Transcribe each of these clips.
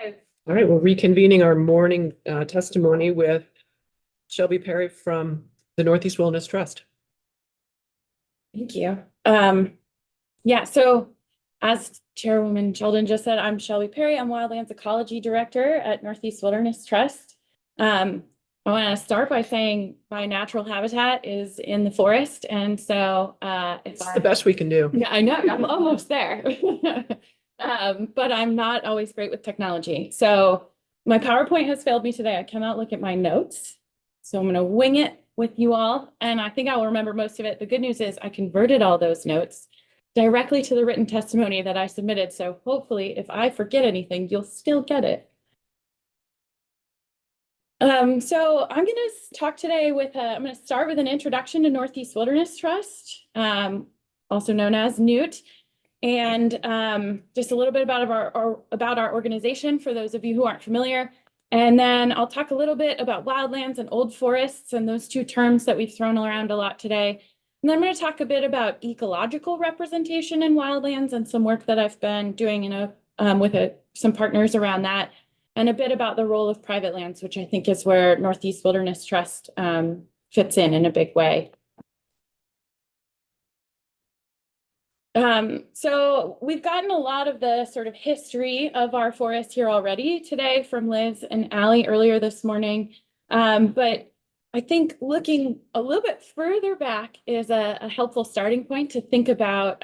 All right, we're reconvening our morning testimony with Shelby Perry from the Northeast Wilderness Trust. Thank you. Yeah, so as Chairwoman Sheldon just said, I'm Shelby Perry. I'm Wildlands Ecology Director at Northeast Wilderness Trust. I want to start by saying my natural habitat is in the forest. And so it's the best we can do. Yeah, I know, I'm almost there. But I'm not always great with technology. So my PowerPoint has failed me today. I cannot look at my notes. So I'm going to wing it with you all. And I think I will remember most of it. The good news is I converted all those notes directly to the written testimony that I submitted. So hopefully if I forget anything, you'll still get it. So I'm going to talk today with, I'm going to start with an introduction to Northeast Wilderness Trust, also known as NWT, and just a little bit about our organization for those of you who aren't familiar. And then I'll talk a little bit about wildlands and old forests and those two terms that we've thrown around a lot today. And then I'm going to talk a bit about ecological representation in wildlands and some work that I've been doing with some partners around that, and a bit about the role of private lands, which I think is where Northeast Wilderness Trust fits in a big way. So we've gotten a lot of the sort of history of our forest here already today from Liz and Allie earlier this morning. But I think looking a little bit further back is a helpful starting point to think about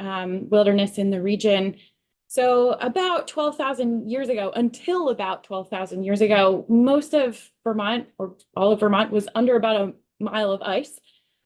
wilderness in the region. So about 12,000 years ago, until about 12,000 years ago, most of Vermont, or all of Vermont, was under about a mile of ice.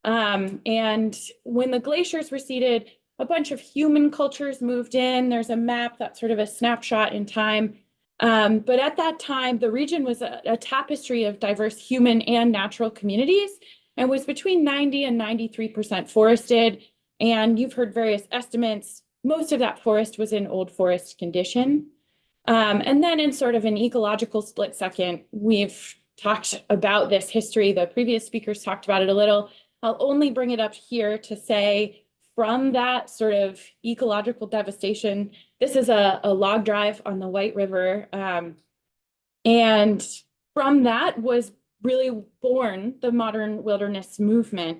And when the glaciers receded, a bunch of human cultures moved in. There's a map that's sort of a snapshot in time. But at that time, the region was a tapestry of diverse human and natural communities and was between 90 and 93% forested. And you've heard various estimates. Most of that forest was in old forest condition. And then in sort of an ecological split second, we've talked about this history. The previous speakers talked about it a little. I'll only bring it up here to say from that sort of ecological devastation, this is a log drive on the White River. And from that was really born the modern wilderness movement.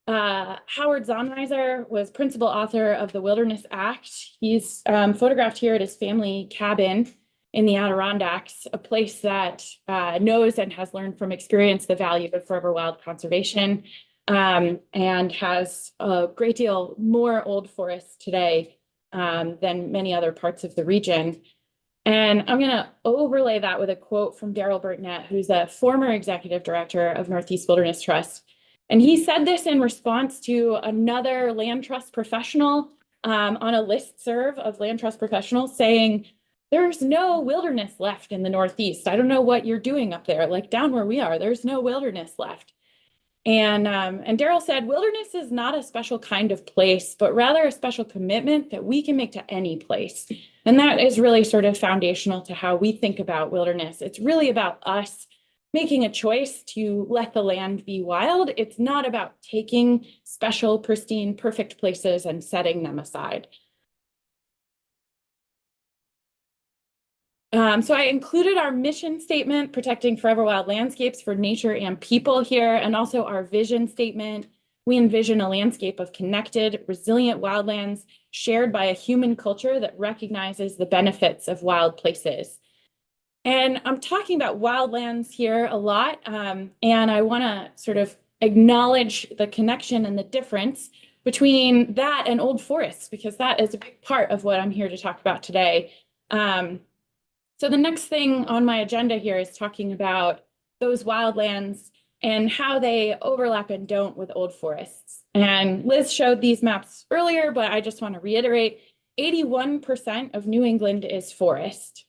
Howard Zahniser was principal author of the Wilderness Act. He's photographed here at his family cabin in the Adirondacks, a place that knows and has learned from experience the value of forever wild conservation, and has a great deal more old forests today than many other parts of the region. And I'm going to overlay that with a quote from Daryl Burtnett, who's a former executive director of Northeast Wilderness Trust. And he said this in response to another land trust professional on a listserv of land trust professionals saying, there's no wilderness left in the Northeast. I don't know what you're doing up there. Like down where we are, there's no wilderness left. And Daryl said, wilderness is not a special kind of place, but rather a special commitment that we can make to any place. And that is really sort of foundational to how we think about wilderness. It's really about us making a choice to let the land be wild. It's not about taking special, pristine, perfect places and setting them aside. So I included our mission statement, protecting forever wild landscapes for nature and people here, and also our vision statement. We envision a landscape of connected, resilient wildlands shared by a human culture that recognizes the benefits of wild places. And I'm talking about wildlands here a lot, and I want to sort of acknowledge the connection and the difference between that and old forests, because that is a big part of what I'm here to talk about today. So the next thing on my agenda here is talking about those wildlands and how they overlap and don't with old forests. And Liz showed these maps earlier, but I just want to reiterate, 81% of New England is forest.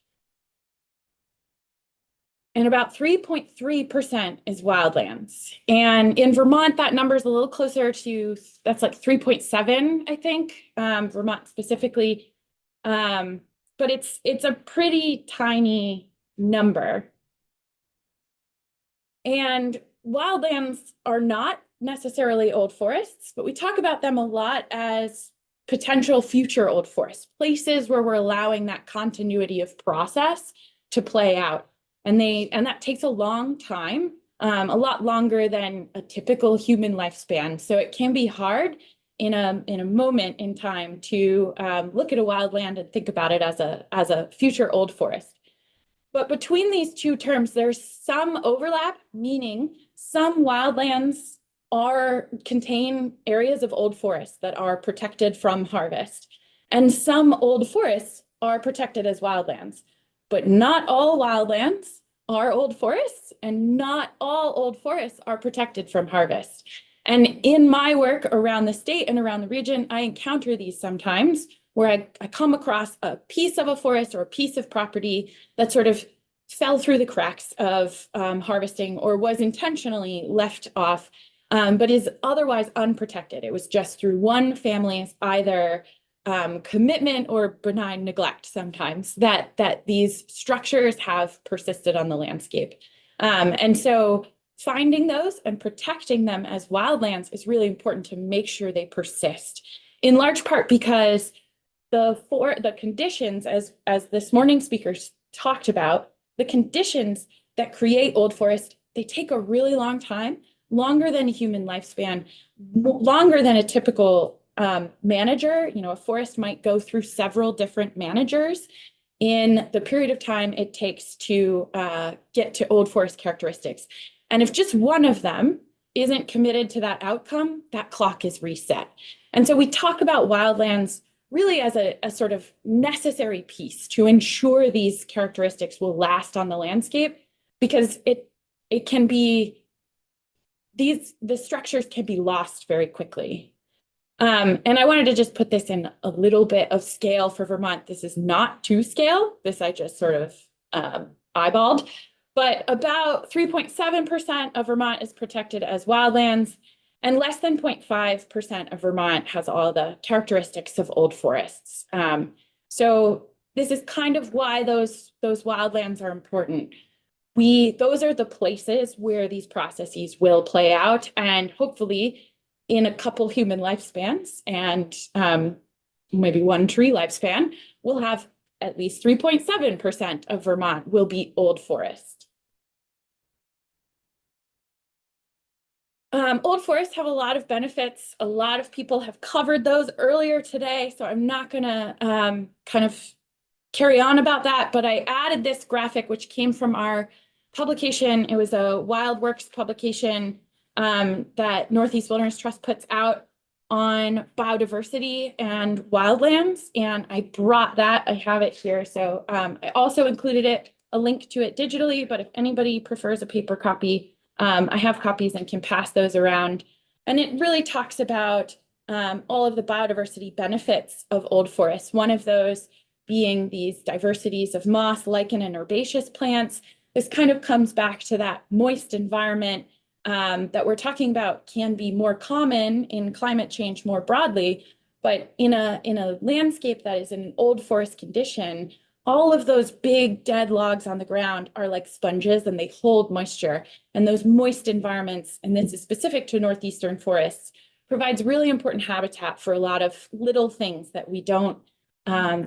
And about 3.3% is wildlands. And in Vermont, that number is a little closer to, that's like 3.7, I think, Vermont specifically. But it's a pretty tiny number. And wildlands are not necessarily old forests, but we talk about them a lot as potential future old forests, places where we're allowing that continuity of process to play out. And that takes a long time, a lot longer than a typical human lifespan. So it can be hard in a moment in time to look at a wildland and think about it as a future old forest. But between these two terms, there's some overlap, meaning some wildlands contain areas of old forest that are protected from harvest. And some old forests are protected as wildlands. But not all wildlands are old forests, and not all old forests are protected from harvest. And in my work around the state and around the region, I encounter these sometimes where I come across a piece of a forest or a piece of property that sort of fell through the cracks of harvesting or was intentionally left off, but is otherwise unprotected. It was just through one family's either commitment or benign neglect sometimes that these structures have persisted on the landscape. And so finding those and protecting them as wildlands is really important to make sure they persist, in large part because the conditions, as this morning's speakers talked about, the conditions that create old forest, they take a really long time, longer than a human lifespan, longer than a typical manager. You know, a forest might go through several different managers in the period of time it takes to get to old forest characteristics. And if just one of them isn't committed to that outcome, that clock is reset. And so we talk about wildlands really as a sort of necessary piece to ensure these characteristics will last on the landscape, because it can be, the structures can be lost very quickly. And I wanted to just put this in a little bit of scale for Vermont. This is not to scale. This I just sort of eyeballed, but about 3.7% of Vermont is protected as wildlands, and less than 0.5% of Vermont has all the characteristics of old forests. So this is kind of why those wildlands are important. Those are the places where these processes will play out, and hopefully in a couple human lifespans and maybe one tree lifespan, we'll have at least 3.7% of Vermont will be old forest. Old forests have a lot of benefits. A lot of people have covered those earlier today, so I'm not gonna kind of carry on about that, but I added this graphic, which came from our publication. It was a WildWorks publication that Northeast Wilderness Trust puts out on biodiversity and wildlands, and I brought that. I have it here, so I also included a link to it digitally, but if anybody prefers a paper copy, I have copies and can pass those around. And it really talks about all of the biodiversity benefits of old forests. One of those being these diversities of moss, lichen, and herbaceous plants. This kind of comes back to that moist environment that we're talking about can be more common in climate change more broadly, but in a landscape that is in an old forest condition, all of those big dead logs on the ground are like sponges and they hold moisture. And those moist environments, and this is specific to northeastern forests, provides really important habitat for a lot of little things that we don't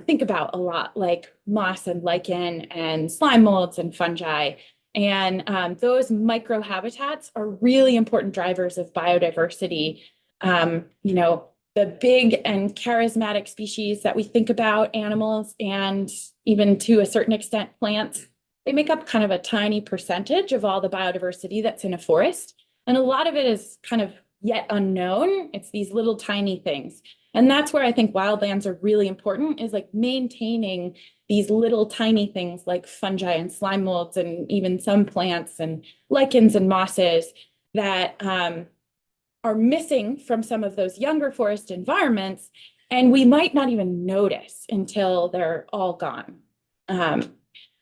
think about a lot, like moss and lichen and slime molds and fungi. And those microhabitats are really important drivers of biodiversity. You know, the big and charismatic species that we think about, animals and even to a certain extent plants, they make up kind of a tiny percentage of all the biodiversity that's in a forest. And a lot of it is kind of yet unknown. It's these little tiny things. And that's where I think wildlands are really important, is like maintaining these little tiny things like fungi and slime molds and even some plants and lichens and mosses that are missing from some of those younger forest environments, and we might not even notice until they're all gone.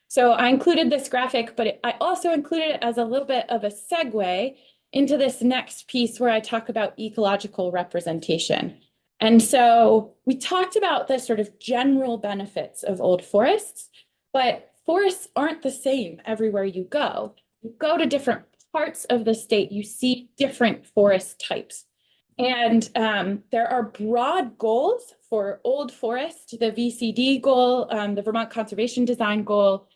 So I included this graphic, but I also included it as a little bit of a segue into this next piece where I talk about ecological representation. And so we talked about the sort of general benefits of old forests, but forests aren't the same everywhere you go. You go to different parts of the state, you see different forest types. And there are broad goals for old forest, the VCD goal, the Vermont Conservation Design goal,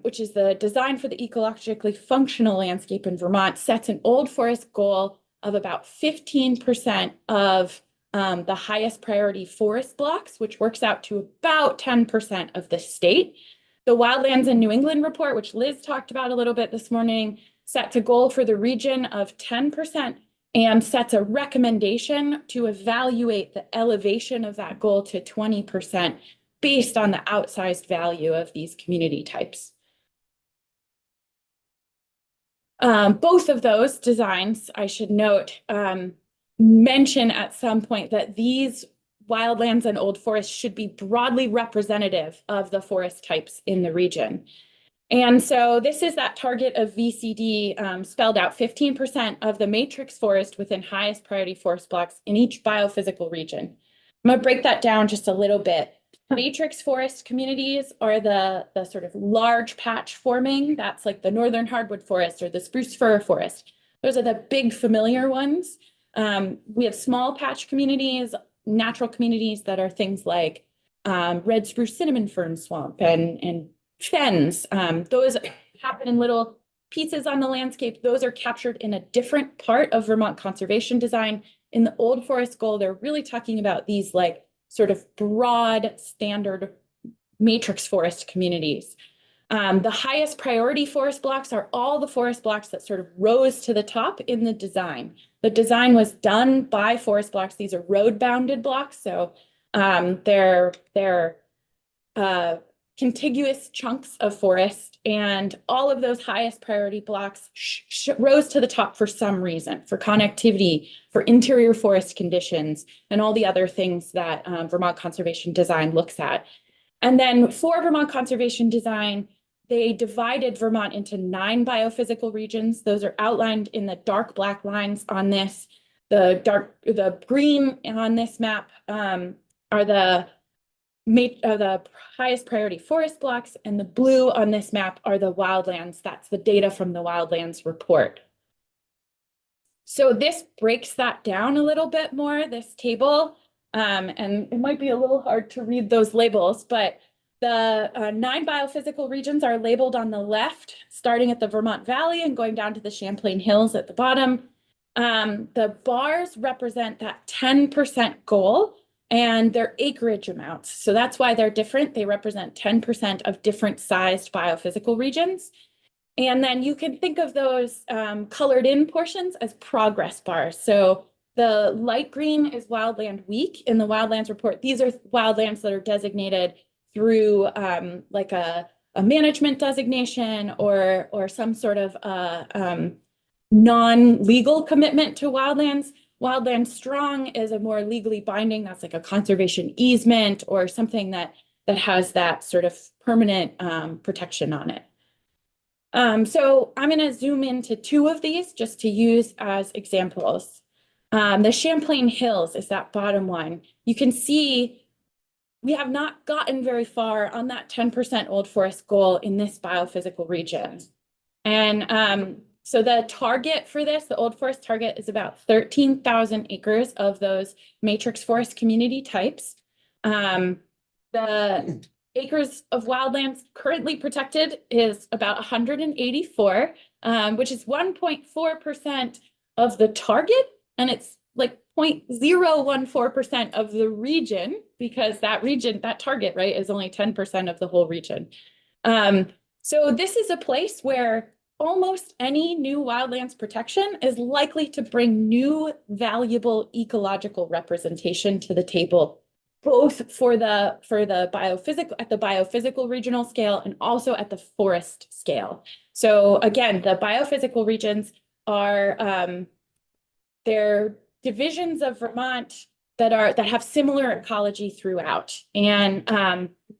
which is the Design for the Ecologically Functional Landscape in Vermont, sets an old forest goal of about 15% of the highest priority forest blocks, which works out to about 10% of the state. The Wildlands in New England report, which Liz talked about a little bit this morning, sets a goal for the region of 10% and sets a recommendation to evaluate the elevation of that goal to 20% based on the outsized value of these community types. Both of those designs, I should note, mention at some point that these wildlands and old forests should be broadly representative of the forest types in the region. And so this is that target of VCD spelled out 15% of the matrix forest within highest priority forest blocks in each biophysical region. I'm going to break that down just a little bit. Matrix forest communities are the sort of large patch forming. That's like the northern hardwood forest or the spruce fir forest. Those are the big familiar ones. We have small patch communities, natural communities that are things like red spruce cinnamon fern swamp and fens. Those happen in little pieces on the landscape. Those are captured in a different part of Vermont conservation design. In the old forest goal, they're really talking about these like sort of broad standard matrix forest communities. The highest priority forest blocks are all the forest blocks that sort of rose to the top in the design. The design was done by forest blocks. These are road bounded blocks. So they're contiguous chunks of forest, and all of those highest priority blocks rose to the top for some reason, for connectivity, for interior forest conditions, and all the other things that Vermont conservation design looks at. And then for Vermont conservation design, they divided Vermont into 9 biophysical regions. Those are outlined in the dark black lines on this. The green on this map are the highest priority forest blocks, and the blue on this map are the wildlands. That's the data from the wildlands report. So this breaks that down a little bit more, this table, and it might be a little hard to read those labels, but the 9 biophysical regions are labeled on the left, starting at the Vermont Valley and going down to the Champlain Hills at the bottom. The bars represent that 10% goal and their acreage amounts. So that's why they're different. They represent 10% of different sized biophysical regions. And then you can think of those colored in portions as progress bars. So the light green is Wildland Week in the Wildlands report. These are wildlands that are designated through like a management designation or some sort of non-legal commitment to wildlands. Wildland Strong is a more legally binding, that's like a conservation easement or something that has that sort of permanent protection on it. So I'm going to zoom into 2 of these just to use as examples. The Champlain Hills is that bottom one. You can see we have not gotten very far on that 10% old forest goal in this biophysical region. And so the target for this, the old forest target, is about 13,000 acres of those matrix forest community types. The acres of wildlands currently protected is about 184, which is 1.4% of the target, and it's like 0.014% of the region, because that region, that target, right, is only 10% of the whole region. So this is a place where almost any new wildlands protection is likely to bring new valuable ecological representation to the table, both for the biophysical, at the biophysical regional scale and also at the forest scale. So again, the biophysical regions are they're divisions of Vermont that have similar ecology throughout, and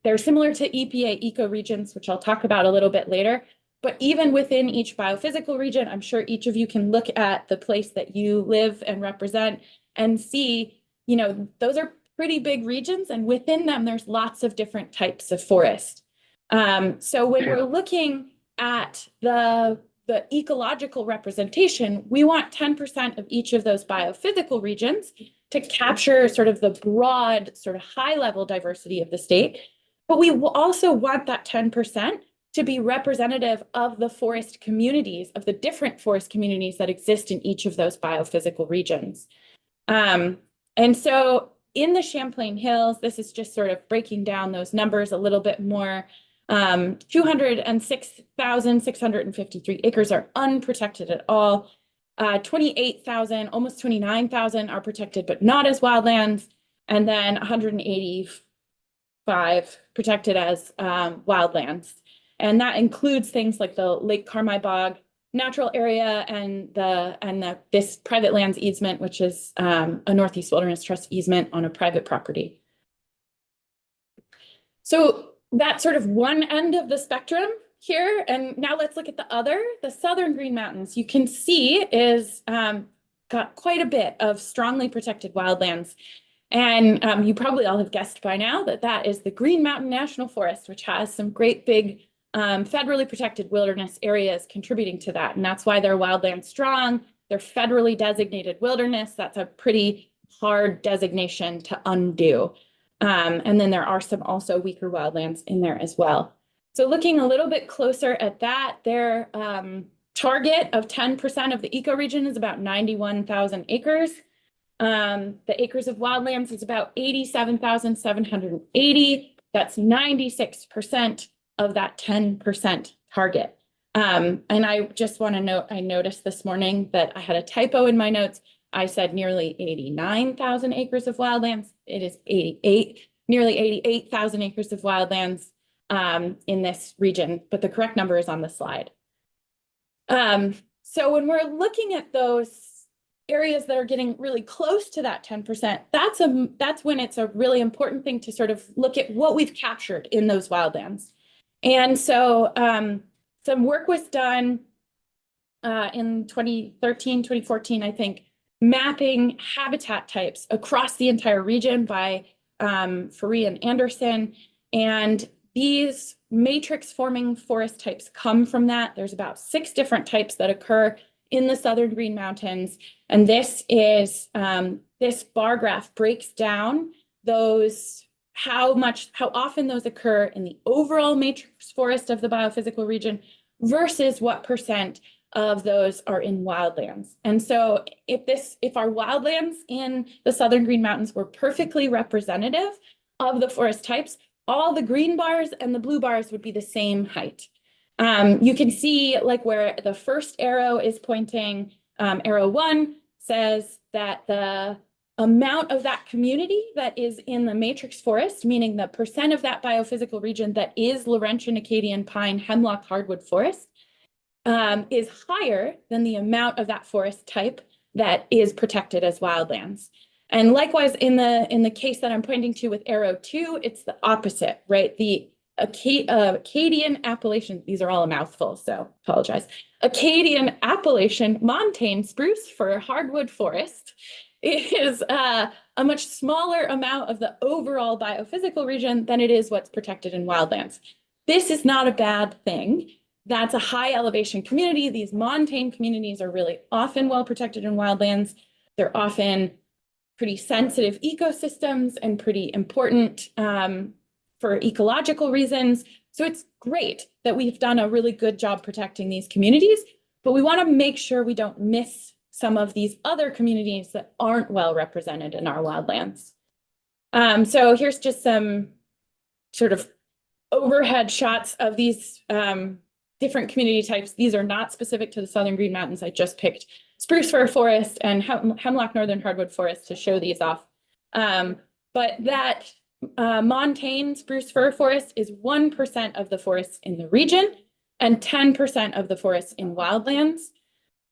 they're similar to EPA ecoregions, which I'll talk about a little bit later. But even within each biophysical region, I'm sure each of you can look at the place that you live and represent and see, you know, those are pretty big regions, and within them, there's lots of different types of forest. So when we're looking at the ecological representation, we want 10% of each of those biophysical regions to capture sort of the broad, sort of high level diversity of the state. But we will also want that 10% to be representative of the forest communities, of the different forest communities that exist in each of those biophysical regions. And so in the Champlain Hills, this is just sort of breaking down those numbers a little bit more. 206,653 acres are unprotected at all. 28,000, almost 29,000 are protected, but not as wildlands. And then 185 protected as wildlands. And that includes things like the Lake Carmi Bog natural area and this private lands easement, which is a Northeast Wilderness Trust easement on a private property. So that's sort of one end of the spectrum here. And now let's look at the other, the Southern Green Mountains. You can see is got quite a bit of strongly protected wildlands. And you probably all have guessed by now that that is the Green Mountain National Forest, which has some great big federally protected wilderness areas contributing to that. And that's why they're wildland strong. They're federally designated wilderness. That's a pretty hard designation to undo. And then there are some also weaker wildlands in there as well. So looking a little bit closer at that, their target of 10% of the ecoregion is about 91,000 acres. The acres of wildlands is about 87,780. That's 96% of that 10% target. And I just want to note, I noticed this morning that I had a typo in my notes. I said nearly 89,000 acres of wildlands. It is nearly 88,000 acres of wildlands in this region, but the correct number is on the slide. So when we're looking at those areas that are getting really close to that 10%, that's when it's a really important thing to sort of look at what we've captured in those wildlands. And so some work was done in 2013, 2014, I think, mapping habitat types across the entire region by Ferree and Anderson. And these matrix forming forest types come from that. There's about 6 different types that occur in the Southern Green Mountains. And this is, this bar graph breaks down those, how often those occur in the overall matrix forest of the biophysical region versus what percent of those are in wildlands. And so if our wildlands in the Southern Green Mountains were perfectly representative of the forest types, all the green bars and the blue bars would be the same height. You can see like where the first arrow is pointing, arrow 1 says that the amount of that community that is in the matrix forest, meaning the percent of that biophysical region that is Laurentian, Acadian, pine, hemlock, hardwood forest, is higher than the amount of that forest type that is protected as wildlands. And likewise, in the case that I'm pointing to with arrow 2, it's the opposite, right? The Acadian Appalachian, these are all a mouthful, so apologize. Acadian Appalachian montane spruce fir hardwood forest is a much smaller amount of the overall biophysical region than it is what's protected in wildlands. This is not a bad thing. That's a high elevation community. These montane communities are really often well protected in wildlands. They're often pretty sensitive ecosystems and pretty important for ecological reasons. So it's great that we've done a really good job protecting these communities, but we want to make sure we don't miss some of these other communities that aren't well represented in our wildlands. So here's just some sort of overhead shots of these different community types. These are not specific to the Southern Green Mountains. I just picked spruce fir forest and hemlock northern hardwood forest to show these off. But that montane spruce fir forest is 1% of the forests in the region and 10% of the forests in wildlands.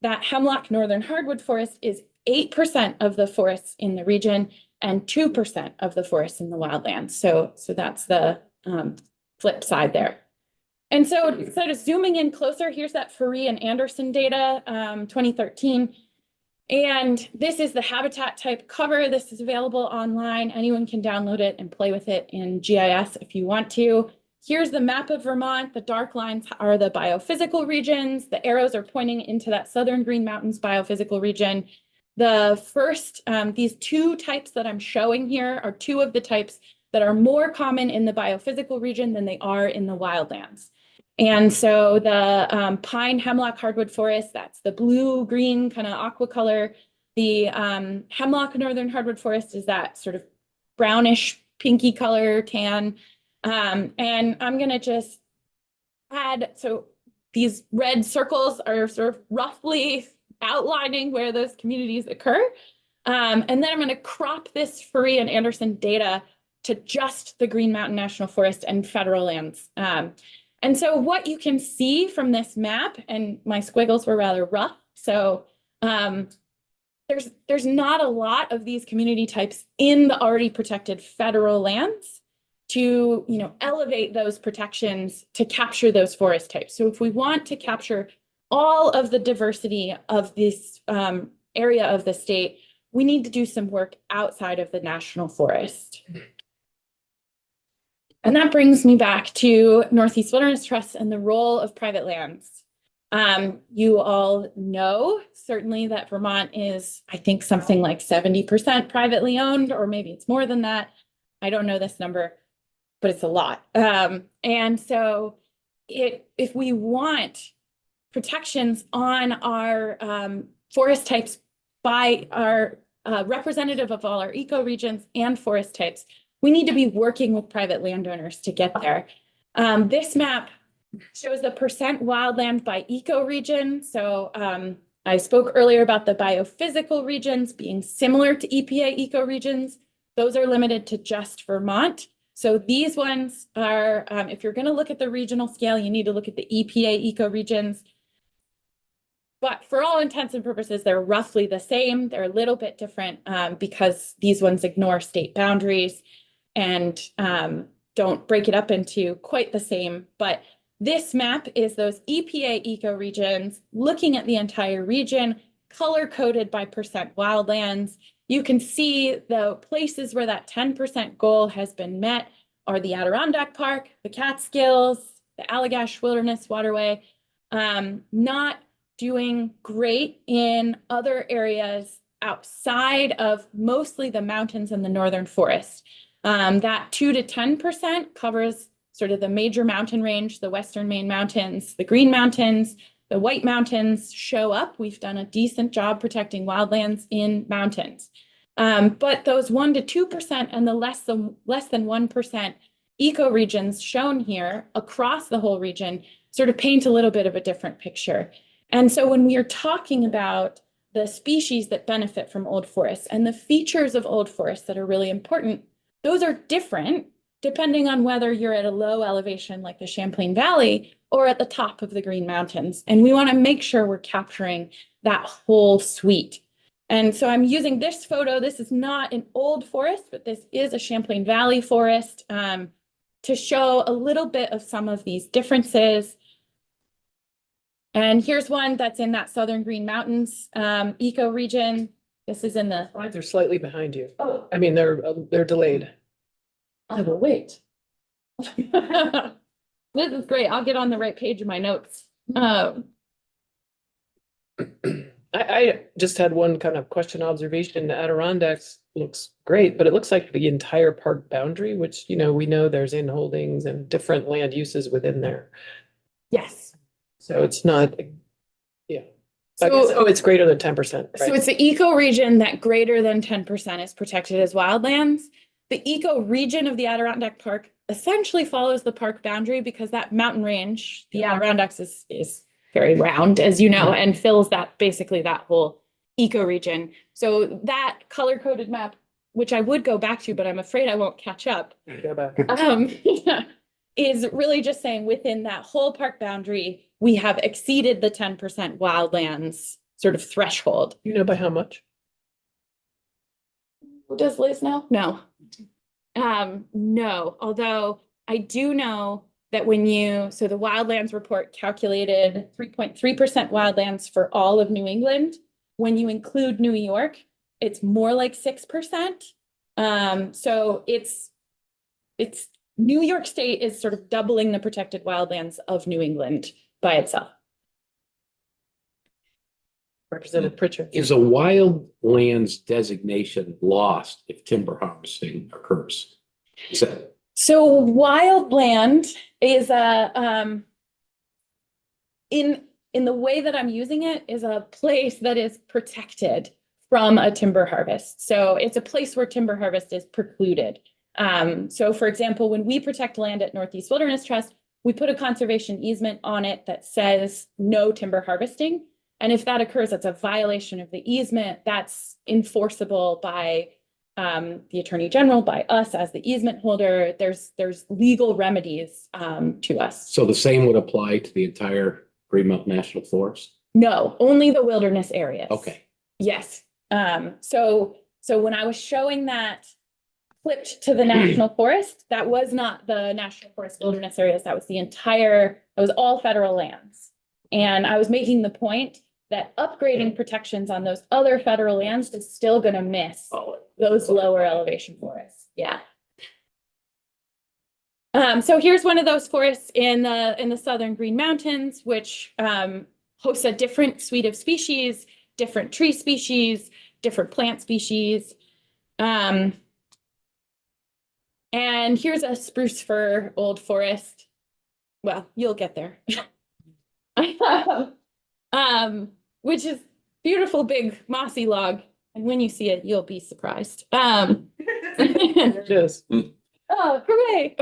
That hemlock northern hardwood forest is 8% of the forests in the region and 2% of the forests in the wildlands. So that's the flip side there. And so sort of zooming in closer, here's that Ferree and Anderson data, 2013. And this is the habitat type cover. This is available online. Anyone can download it and play with it in GIS if you want to. Here's the map of Vermont. The dark lines are the biophysical regions. The arrows are pointing into that Southern Green Mountains biophysical region. The first, these 2 types that I'm showing here are 2 of the types that are more common in the biophysical region than they are in the wildlands. And so the pine hemlock hardwood forest, that's the blue, green kind of aqua color. The hemlock northern hardwood forest is that sort of brownish pinky color tan. And I'm gonna just add, so these red circles are sort of roughly outlining where those communities occur. And then I'm going to crop this Furry and Anderson data to just the Green Mountain National Forest and federal lands. And so what you can see from this map, and my squiggles were rather rough, so there's not a lot of these community types in the already protected federal lands to, you know, elevate those protections to capture those forest types. So if we want to capture all of the diversity of this area of the state, we need to do some work outside of the national forest. And that brings me back to Northeast Wilderness Trust and the role of private lands. You all know certainly that Vermont is, I think, something like 70% privately owned, or maybe it's more than that. I don't know this number, but it's a lot. And so if we want protections on our forest types by our representative of all our ecoregions and forest types, we need to be working with private landowners to get there. This map shows the percent wildland by ecoregion. So I spoke earlier about the biophysical regions being similar to EPA ecoregions. Those are limited to just Vermont. So these ones are, if you're going to look at the regional scale, you need to look at the EPA ecoregions. But for all intents and purposes, they're roughly the same. They're a little bit different because these ones ignore state boundaries and don't break it up into quite the same. But this map is those EPA ecoregions looking at the entire region, color-coded by percent wildlands. You can see the places where that 10% goal has been met are the Adirondack Park, the Catskills, the Allagash Wilderness Waterway. Not doing great in other areas outside of mostly the mountains and the northern forest. That 2 to 10% covers sort of the major mountain range, the Western Main Mountains, the Green Mountains, the White Mountains show up. We've done a decent job protecting wildlands in mountains. But those 1 to 2% and the less than 1% ecoregions shown here across the whole region sort of paint a little bit of a different picture. And so when we are talking about the species that benefit from old forests and the features of old forests that are really important, those are different depending on whether you're at a low elevation like the Champlain Valley or at the top of the Green Mountains. And we want to make sure we're capturing that whole suite. And so I'm using this photo. This is not an old forest, but this is a Champlain Valley forest to show a little bit of some of these differences. And here's one that's in that Southern Green Mountains ecoregion. This is in the... Slides are slightly behind you. Oh, I mean, they're delayed. I will wait. This is great. I'll get on the right page of my notes. I just had one kind of question observation. The Adirondacks looks great, but it looks like the entire park boundary, which, you know, we know there's inholdings and different land uses within there. Yes. So it's not, yeah. So, it's greater than 10%. So it's the ecoregion that greater than 10% is protected as wildlands. The ecoregion of the Adirondack Park essentially follows the park boundary because that mountain range, the Adirondacks is very round, as you know, and fills that basically that whole ecoregion. So that color-coded map, which I would go back to, but I'm afraid I won't catch up, Go back. is really just saying within that whole park boundary, we have exceeded the 10% wildlands sort of threshold. You know by how much? Does Liz know? No. No, although I do know that so the wildlands report calculated 3.3% wildlands for all of New England. When you include New York, it's more like 6%. So it's New York State is sort of doubling the protected wildlands of New England by itself. Representative Pritchard. Is a wildlands designation lost if timber harvesting occurs? Is that So wildland is a in the way that I'm using it is a place that is protected from a timber harvest. So it's a place where timber harvest is precluded. So for example, when we protect land at Northeast Wilderness Trust, we put a conservation easement on it that says no timber harvesting. And if that occurs, that's a violation of the easement. That's enforceable by the Attorney General, by us as the easement holder. There's legal remedies to us. So the same would apply to the entire Green Mountain National Forest? No, only the wilderness areas. Okay. Yes. So when I was showing that flipped to the national forest, that was not the national forest wilderness areas. That was that was all federal lands. And I was making the point that upgrading protections on those other federal lands is still going to miss those lower elevation forests. Yeah. So here's one of those forests in the southern Green Mountains, which hosts a different suite of species, different tree species, different plant species. And here's a spruce fir old forest. Well, you'll get there. Which is beautiful, big mossy log. And when you see it, you'll be surprised. There it is. Oh, hooray.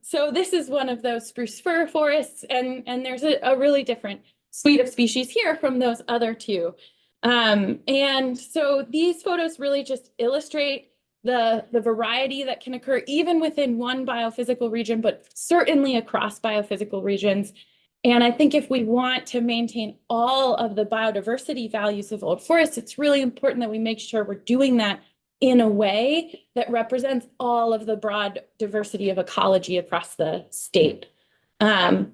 So this is one of those spruce fir forests, and there's a really different suite of species here from those other two. And so these photos really just illustrate the variety that can occur even within one biophysical region, but certainly across biophysical regions. And I think if we want to maintain all of the biodiversity values of old forests, it's really important that we make sure we're doing that in a way that represents all of the broad diversity of ecology across the state. And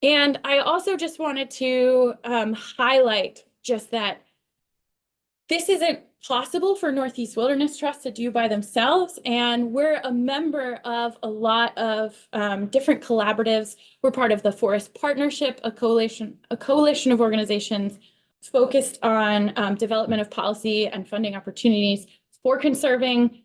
I also just wanted to highlight just that this isn't possible for Northeast Wilderness Trust to do by themselves. And we're a member of a lot of different collaboratives. We're part of the Forest Partnership, a coalition of organizations focused on development of policy and funding opportunities for conserving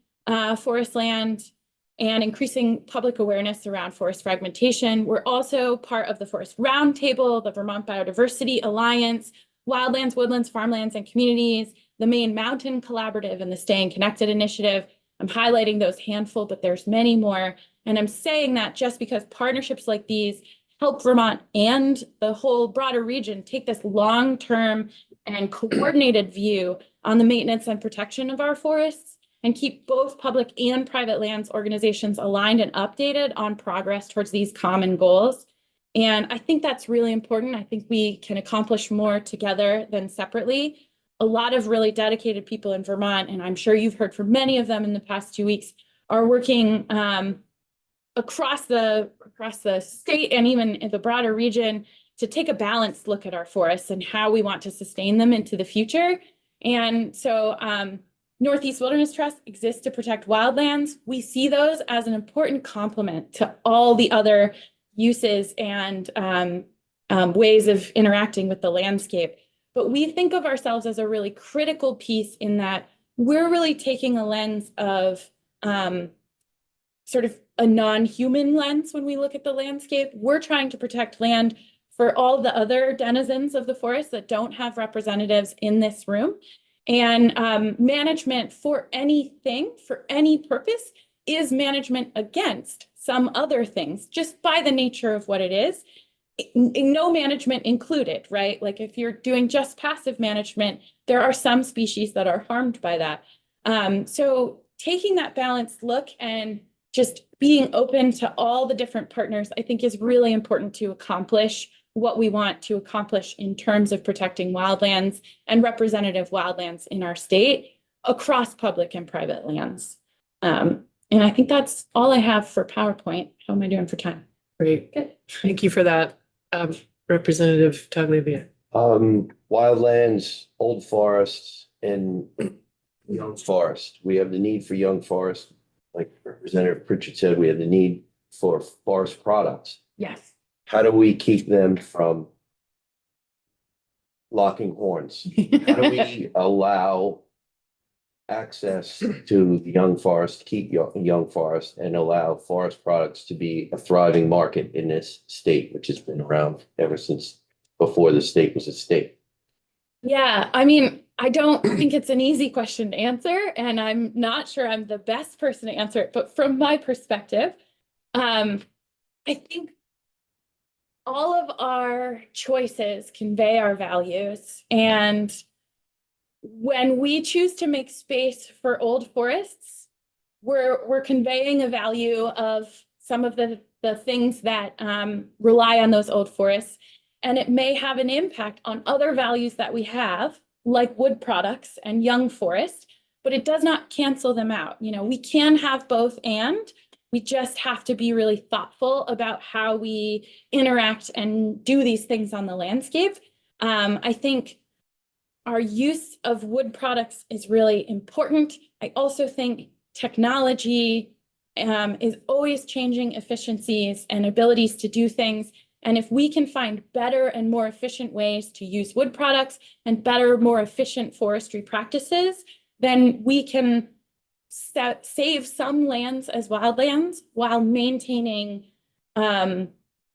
forest land and increasing public awareness around forest fragmentation. We're also part of the Forest Roundtable, the Vermont Biodiversity Alliance, Wildlands, Woodlands, Farmlands, and Communities, the Maine Mountain Collaborative, and the Staying Connected Initiative. I'm highlighting those handful, but there's many more. And I'm saying that just because partnerships like these help Vermont and the whole broader region take this long-term and coordinated view on the maintenance and protection of our forests and keep both public and private lands organizations aligned and updated on progress towards these common goals. And I think that's really important. I think we can accomplish more together than separately. A lot of really dedicated people in Vermont, and I'm sure you've heard from many of them in the past 2 weeks, are working across the state and even in the broader region to take a balanced look at our forests and how we want to sustain them into the future. And so Northeast Wilderness Trust exists to protect wildlands. We see those as an important complement to all the other uses and ways of interacting with the landscape. But we think of ourselves as a really critical piece in that we're really taking a lens of sort of a non-human lens when we look at the landscape. We're trying to protect land for all the other denizens of the forest that don't have representatives in this room. And management for anything, for any purpose, is management against some other things, just by the nature of what it is. No management included, right? Like if you're doing just passive management, there are some species that are harmed by that. So taking that balanced look and just being open to all the different partners, I think is really important to accomplish what we want to accomplish in terms of protecting wildlands and representative wildlands in our state across public and private lands. And I think that's all I have for PowerPoint. How am I doing for time? Great. Good. Thank you for that. Representative Tagliavia. Wildlands, old forests, and young forest. We have the need for young forest. Like Representative Pritchett said, we have the need for forest products. Yes. How do we keep them from locking horns? How do we allow access to the young forest, keep young forest, and allow forest products to be a thriving market in this state, which has been around ever since before the state was a state. Yeah, I mean, I don't think it's an easy question to answer, and I'm not sure I'm the best person to answer it, but from my perspective, I think all of our choices convey our values, and when we choose to make space for old forests, we're conveying a value of some of the things that rely on those old forests. And it may have an impact on other values that we have, like wood products and young forest, but it does not cancel them out. You know, we can have both, and we just have to be really thoughtful about how we interact and do these things on the landscape. I think our use of wood products is really important. I also think technology is always changing efficiencies and abilities to do things. And if we can find better and more efficient ways to use wood products and better, more efficient forestry practices, then we can save some lands as wildlands while maintaining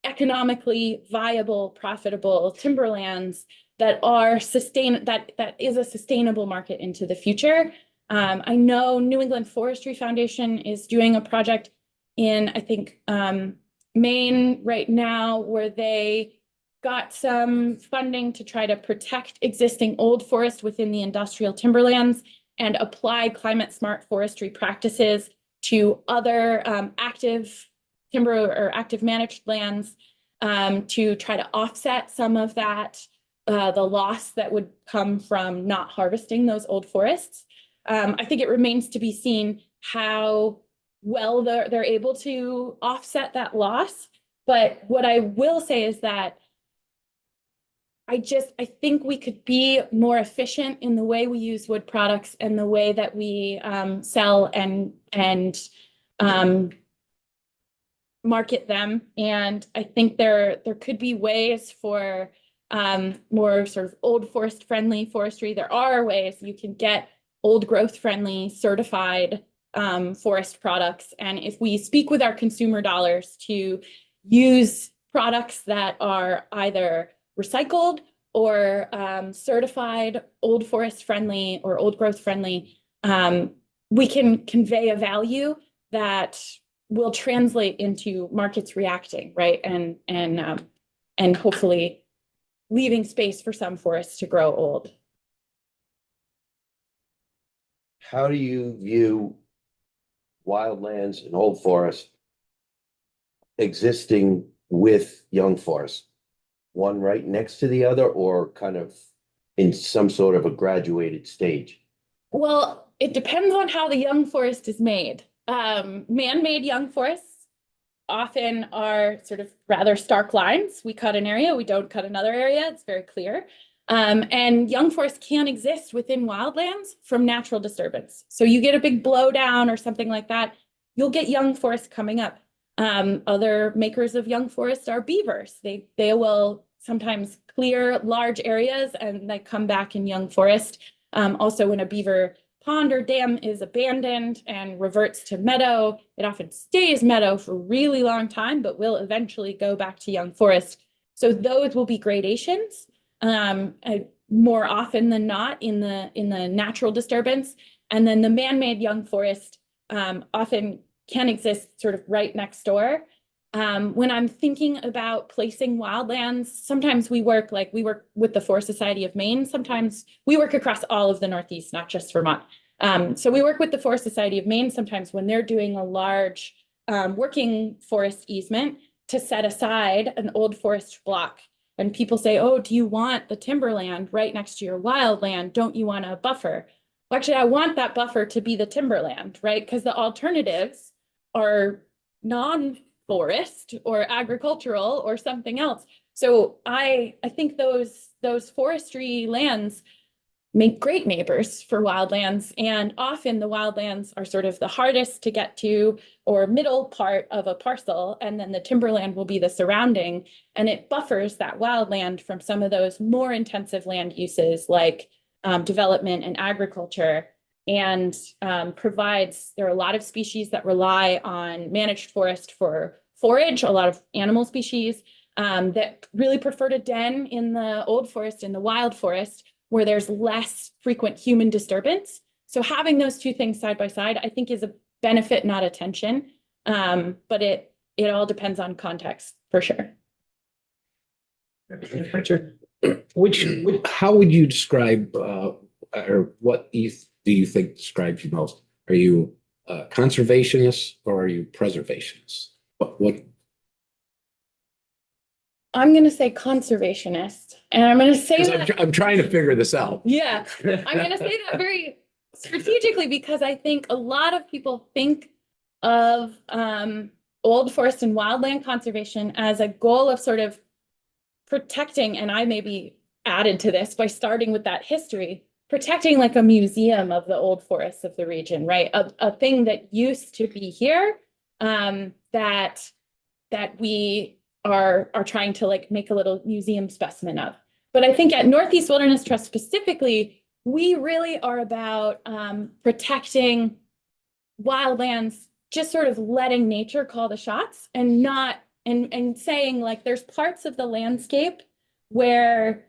economically viable, profitable timberlands that are that is a sustainable market into the future. I know New England Forestry Foundation is doing a project in, I think, Maine right now, where they got some funding to try to protect existing old forest within the industrial timberlands and apply climate smart forestry practices to other active timber or active managed lands to try to offset some of that, the loss that would come from not harvesting those old forests. I think it remains to be seen how well they're able to offset that loss. But what I will say is that I think we could be more efficient in the way we use wood products and the way that we sell and market them. And I think there could be ways for more sort of old forest friendly forestry. There are ways you can get old growth friendly certified forest products. And if we speak with our consumer dollars to use products that are either recycled or certified old forest friendly or old growth friendly, we can convey a value that will translate into markets reacting, right? And hopefully leaving space for some forests to grow old. How do you view wildlands and old forest existing with young forest? One right next to the other, or kind of in some sort of a graduated stage? Well, it depends on how the young forest is made. Man-made young forests often are sort of rather stark lines. We cut an area, we don't cut another area. It's very clear. And young forests can exist within wildlands from natural disturbance. So you get a big blowdown or something like that, you'll get young forests coming up. Other makers of young forests are beavers. They will sometimes clear large areas and they come back in young forest. Also, when a beaver pond or dam is abandoned and reverts to meadow, it often stays meadow for a really long time, but will eventually go back to young forest. So those will be gradations, more often than not in the natural disturbance. And then the man-made young forest often can exist sort of right next door. When I'm thinking about placing wildlands, sometimes we work with the Forest Society of Maine. Sometimes we work across all of the Northeast, not just Vermont. So we work with the Forest Society of Maine sometimes when they're doing a large working forest easement to set aside an old forest block. And people say, oh, do you want the timberland right next to your wildland? Don't you want a buffer? Well, actually, I want that buffer to be the timberland, right? Because the alternatives are non-forest or agricultural or something else. So I think those forestry lands make great neighbors for wildlands, and often the wildlands are sort of the hardest to get to or middle part of a parcel, and then the timberland will be the surrounding, and it buffers that wildland from some of those more intensive land uses like development and agriculture. and provides, there are a lot of species that rely on managed forest for forage, a lot of animal species that really prefer to den in the old forest, in the wild forest, where there's less frequent human disturbance. So having those two things side by side, I think is a benefit, not a tension. But it all depends on context for sure. Richard? How would you describe, or what do you think describes you most? Are you a conservationist or are you preservationist? What? I'm going to say conservationist, and I'm going to say 'Cause that. I'm trying to figure this out. Yeah, I'm going to say that very strategically because I think a lot of people think of old forest and wildland conservation as a goal of sort of protecting, and I maybe added to this by starting with that history, protecting like a museum of the old forests of the region, right? A thing that used to be here that we are trying to like make a little museum specimen of. But I think at Northeast Wilderness Trust specifically, we really are about protecting wildlands, just sort of letting nature call the shots and not, and saying like there's parts of the landscape where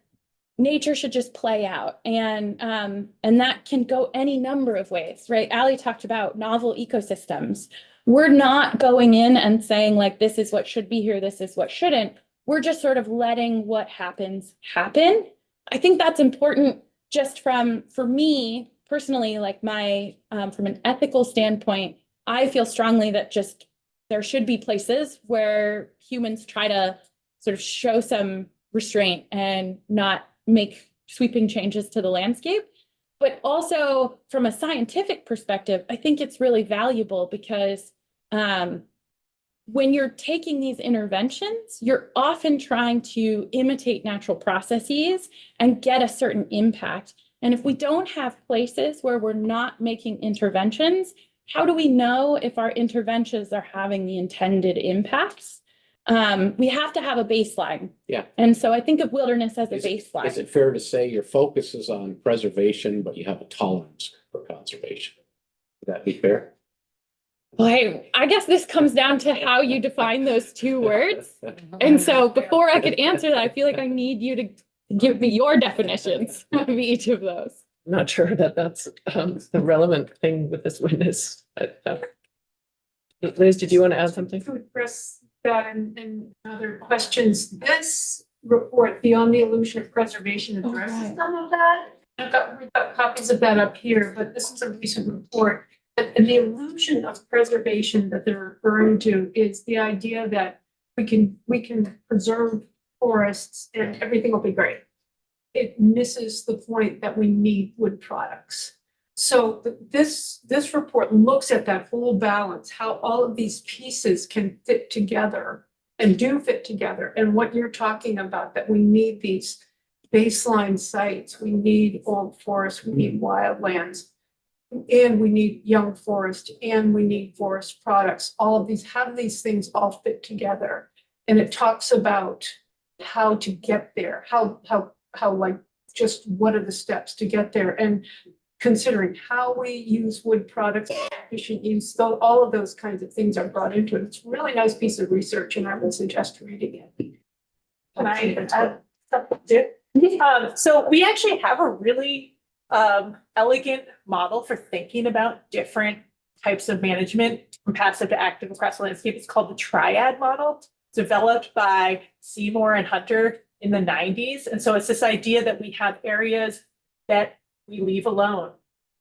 nature should just play out. And that can go any number of ways, right? Ali talked about novel ecosystems. We're not going in and saying like, this is what should be here, this is what shouldn't. We're just sort of letting what happens happen. I think that's important just for me personally, like my, from an ethical standpoint, I feel strongly that just there should be places where humans try to sort of show some restraint and not make sweeping changes to the landscape. But also from a scientific perspective, I think it's really valuable because when you're taking these interventions, you're often trying to imitate natural processes and get a certain impact. And if we don't have places where we're not making interventions, how do we know if our interventions are having the intended impacts? We have to have a baseline. Yeah. And so I think of wilderness as a baseline. Is it fair to say your focus is on preservation, but you have a tolerance for conservation? Would that be fair? Well, I guess this comes down to how you define those two words. And so before I could answer that, I feel like I need you to give me your definitions of each of those. I'm not sure that that's the relevant thing with this witness. Liz, did you want to add something? To address that and other questions, this report, Beyond the Illusion of Preservation, addresses right. some of that. We've got copies of that up here, but this is a recent report. And the illusion of preservation that they're referring to is the idea that we can preserve forests and everything will be great. It misses the point that we need wood products. So this report looks at that whole balance, how all of these pieces can fit together and do fit together. And what you're talking about, that we need these baseline sites, we need old forests, we need wildlands, and we need young forest, and we need forest products. All of these, how do these things all fit together? And it talks about how to get there, how like just what are the steps to get there, and considering how we use wood products, efficient use, so all of those kinds of things are brought into it. It's a really nice piece of research, and I would suggest reading it. Can I add something too? So we actually have a really elegant model for thinking about different types of management from passive to active across the landscape. It's called the Triad model, developed by Seymour and Hunter in the 90s. And so it's this idea that we have areas that we leave alone,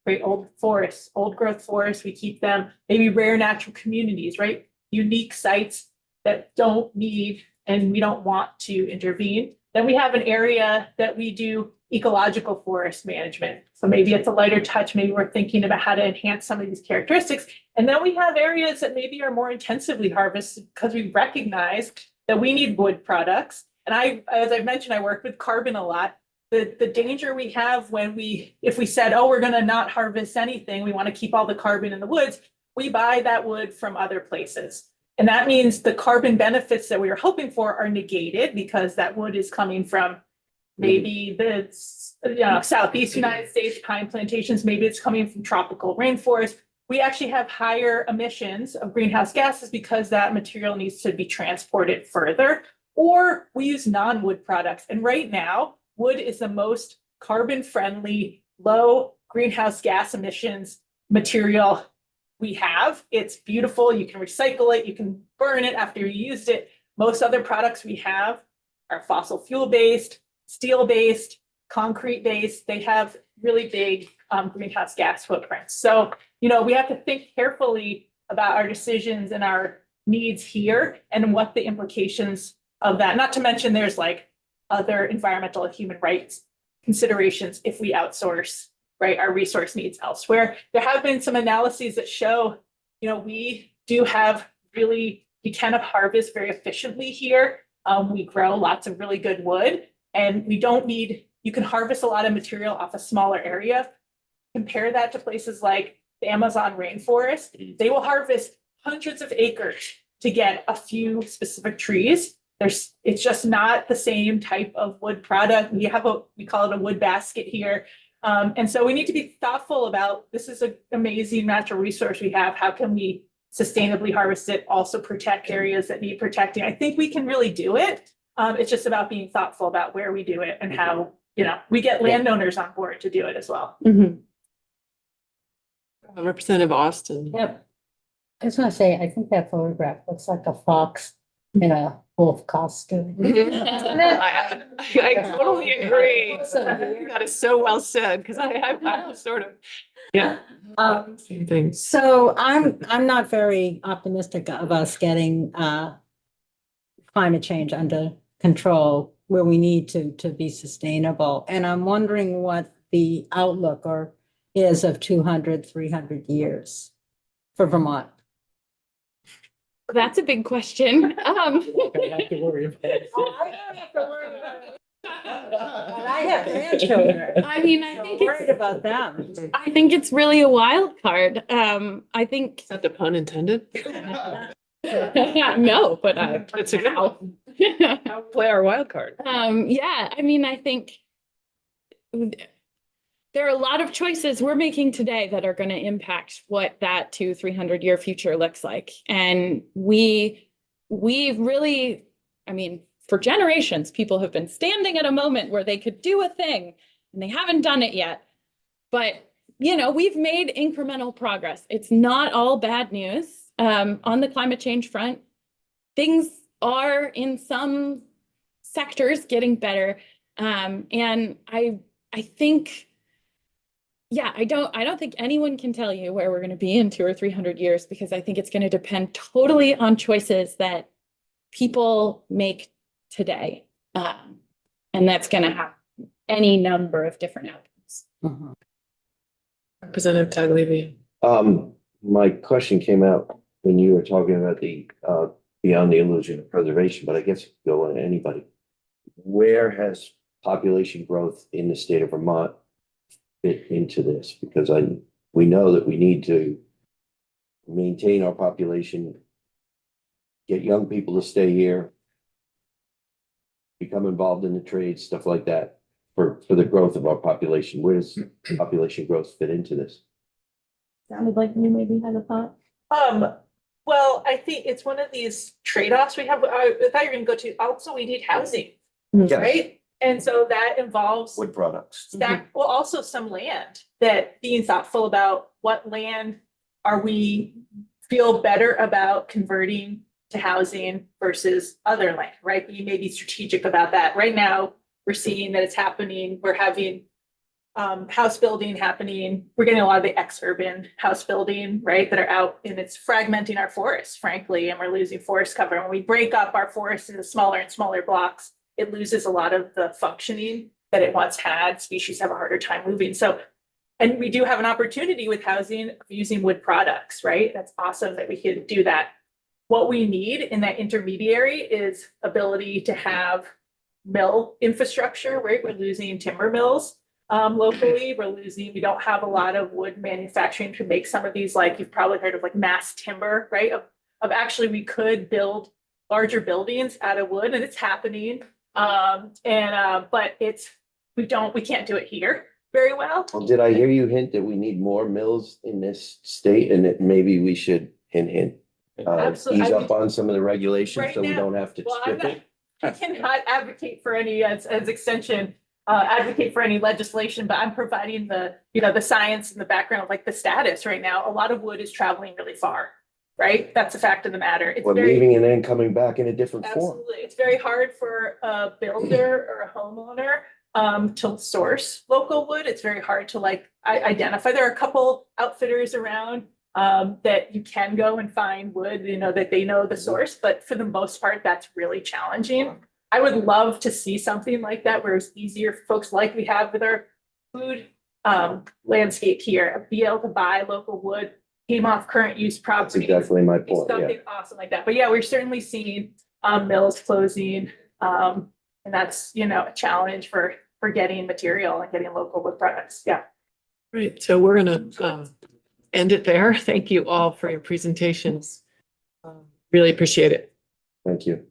right? Old forests, old growth forests, we keep them, maybe rare natural communities, right? Unique sites that don't need and we don't want to intervene. Then we have an area that we do ecological forest management. So maybe it's a lighter touch. Maybe we're thinking about how to enhance some of these characteristics. And then we have areas that maybe are more intensively harvested because we recognize that we need wood products. And as I mentioned, I work with carbon a lot. The danger we have if we said, oh, we're going to not harvest anything, we want to keep all the carbon in the woods, we buy that wood from other places. And that means the carbon benefits that we were hoping for are negated because that wood is coming from maybe the southeast United States pine plantations, maybe it's coming from tropical rainforest. We actually have higher emissions of greenhouse gases because that material needs to be transported further. Or we use non-wood products. And right now, wood is the most carbon-friendly, low greenhouse gas emissions material we have. It's beautiful. You can recycle it. You can burn it after you used it. Most other products we have are fossil fuel-based, steel-based, concrete-based. They have really big greenhouse gas footprints. So, we have to think carefully about our decisions and our needs here and what the implications of that, not to mention there's like other environmental and human rights considerations if we outsource, right, our resource needs elsewhere. There have been some analyses that show, we do have we can harvest very efficiently here. We grow lots of really good wood and you can harvest a lot of material off a smaller area. Compare that to places like the Amazon rainforest. They will harvest hundreds of acres to get a few specific trees. It's just not the same type of wood product. We call it a wood basket here. And so we need to be thoughtful about, this is an amazing natural resource we have. How can we sustainably harvest it, also protect areas that need protecting? I think we can really do it. It's just about being thoughtful about where we do it and how, we get landowners on board to do it as well. Representative Austin. Yep. I just want to say, I think that photograph looks like a fox in a wolf costume. I totally agree. That is so well said, because I sort of, yeah. Same things. So I'm not very optimistic of us getting climate change under control where we need to be sustainable. And I'm wondering what the outlook is of 200, 300 years for Vermont. That's a big question. I have to worry about it. I have grandchildren. I mean, I think Worried about them. I think it's really a wild card. I think Is that the pun intended? no, but It's a go. Play our wild card. yeah, I mean, I think there are a lot of choices we're making today that are going to impact what that 200-300 year future looks like. And we really, I mean, for generations, people have been standing at a moment where they could do a thing and they haven't done it yet. But, we've made incremental progress. It's not all bad news. On the climate change front, things are in some sectors getting better. And I think, I don't think anyone can tell you where we're going to be in 200 or 300 years, because I think it's going to depend totally on choices that people make today. And that's going to have any number of different outcomes. Representative Tagliavia. My question came out when you were talking about the beyond the illusion of preservation, but I guess it could go on anybody. Where has population growth in the state of Vermont fit into this? Because we know that we need to maintain our population, get young people to stay here, become involved in the trade, stuff like that, for the growth of our population. Where does population growth fit into this? Sounded like you maybe had a thought. Well, I think it's one of these trade-offs we have. I thought you were going to go to, also we need housing, Yes. right? And so that involves Wood products. also some land, that being thoughtful about what land are we feel better about converting to housing versus other land, right? You may be strategic about that. Right now, we're seeing that it's happening. We're having house building happening. We're getting a lot of the ex-urban house building, right, that are out, and it's fragmenting our forests, frankly, and we're losing forest cover. When we break up our forests into smaller and smaller blocks, it loses a lot of the functioning that it once had. Species have a harder time moving. So, and we do have an opportunity with housing using wood products, right? That's awesome that we can do that. What we need in that intermediary is ability to have mill infrastructure, right? We're losing timber mills locally. We don't have a lot of wood manufacturing to make some of these, like you've probably heard of, like mass timber, right? Of actually we could build larger buildings out of wood, and it's happening. But we can't do it here very well. Well, did I hear you hint that we need more mills in this state and that maybe we should hint, Absolutely. ease I up on some of the regulations Right so we now- don't have to Well, I'm strip it? I cannot advocate for any as extension, advocate for any legislation, but I'm providing the, the science and the background of like the status right now. A lot of wood is traveling really far, right? That's a fact of the matter. It's We're very, leaving and then coming back in a different form. absolutely. It's very hard for a builder or a homeowner to source local wood. It's very hard to identify. There are a couple outfitters around that you can go and find wood, that they know the source, but for the most part, that's really challenging. I would love to see something like that where it's easier for folks like we have with our food landscape here, be able to buy local wood, came off current use That's property. exactly my do point, yeah. Something awesome like that. But yeah, we're certainly seeing mills closing. And that's, a challenge for getting material and getting local wood products. Yeah. Right, so we're gonna end it there. Thank you all for your presentations. Really appreciate it. Thank you.